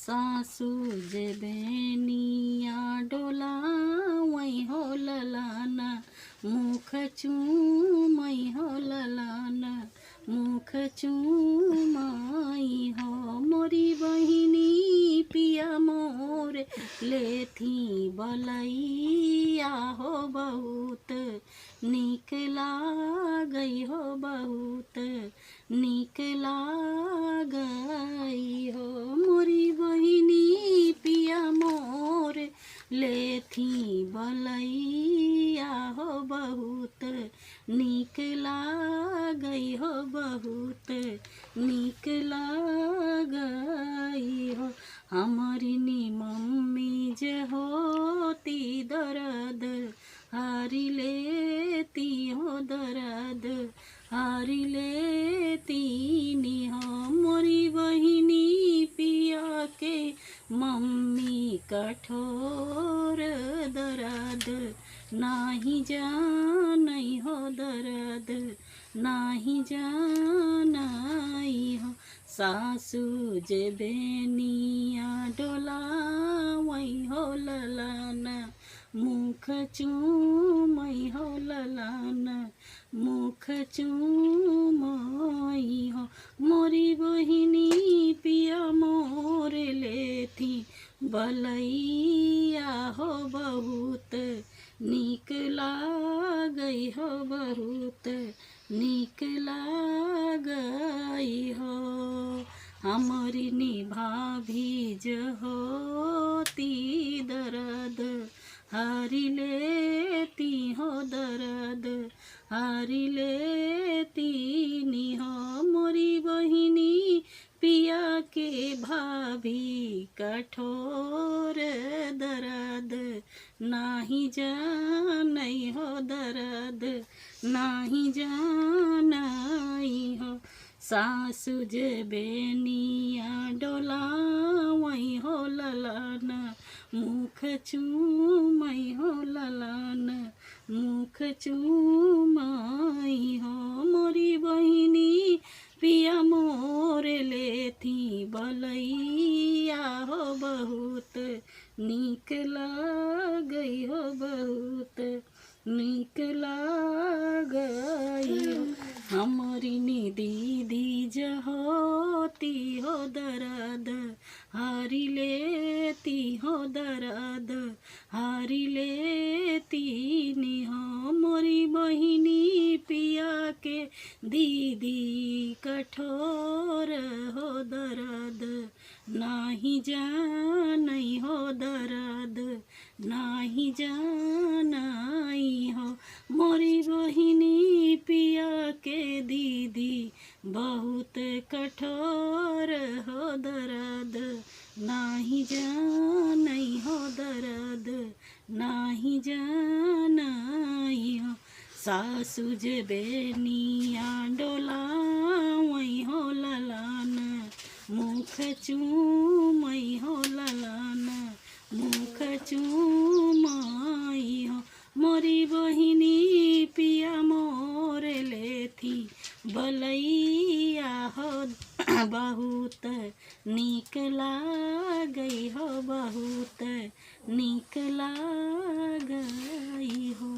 सासू जे बेनिया डोला वही हो ललाना मुख चूमई हो ललाना मुख चूमाई हो मोरी बहिनी पिया मोर लेथी बलैया हो बहुत नीक लागई हो बहुत नीक लागई हो मोरी बहिनी पिया मोर लेथी बलैया हो बहुत नीक लागई हो बहुत नीक लागई हो हमारी नी मम्मी जे होती दर्द हारी लेती हो दर्द हारी लेती नी हो मोरी बहिनी पिया के मम्मी कठोर दर्द नाही जानई हो दर्द नाही जानई हो सासू जे बेनिया डोला वही हो ललाना मुख चूमई हो ललाना मुख चूमई हो मोरी बहिनी पिया मोर लेथी बलैया हो बहुत नीक लागई हो बहुत नीक लागई हो हमारी नी भाभी जो होती दर्द हारी लेती हो दर्द हारी लेती नी हो मोरी बहिनी पिया के भाभी कठोर दर्द नाही जानई हो दर्द नाही जानई हो सासू जे बेनिया डोला वही हो ललाना मुख चूमई हो ललाना मुख चूमई हो मोरी बहिनी पिया मोर लेथी बलैया हो बहुत नीक लागई हो बहुत नीक लागई हो हमारी नी दीदी जहोती हो दर्द हारी लेती हो दर्द हारी लेती नी हो मोरी बहिनी पिया के दीदी कठोर हो दर्द नाही जानई हो दर्द नाही जानई हो मोरी बहिनी पिया के दीदी बहुत कठोर हो दर्द नाही जानई हो दर्द नाही जानई हो सासू जे बेनिया डोला वही हो ललाना मुख चूमई हो ललाना मुख चूमई हो मोरी बहिनी पिया मोर लेथी बलैया हो बहुत नीक लागई हो बहुत नीक लागई हो।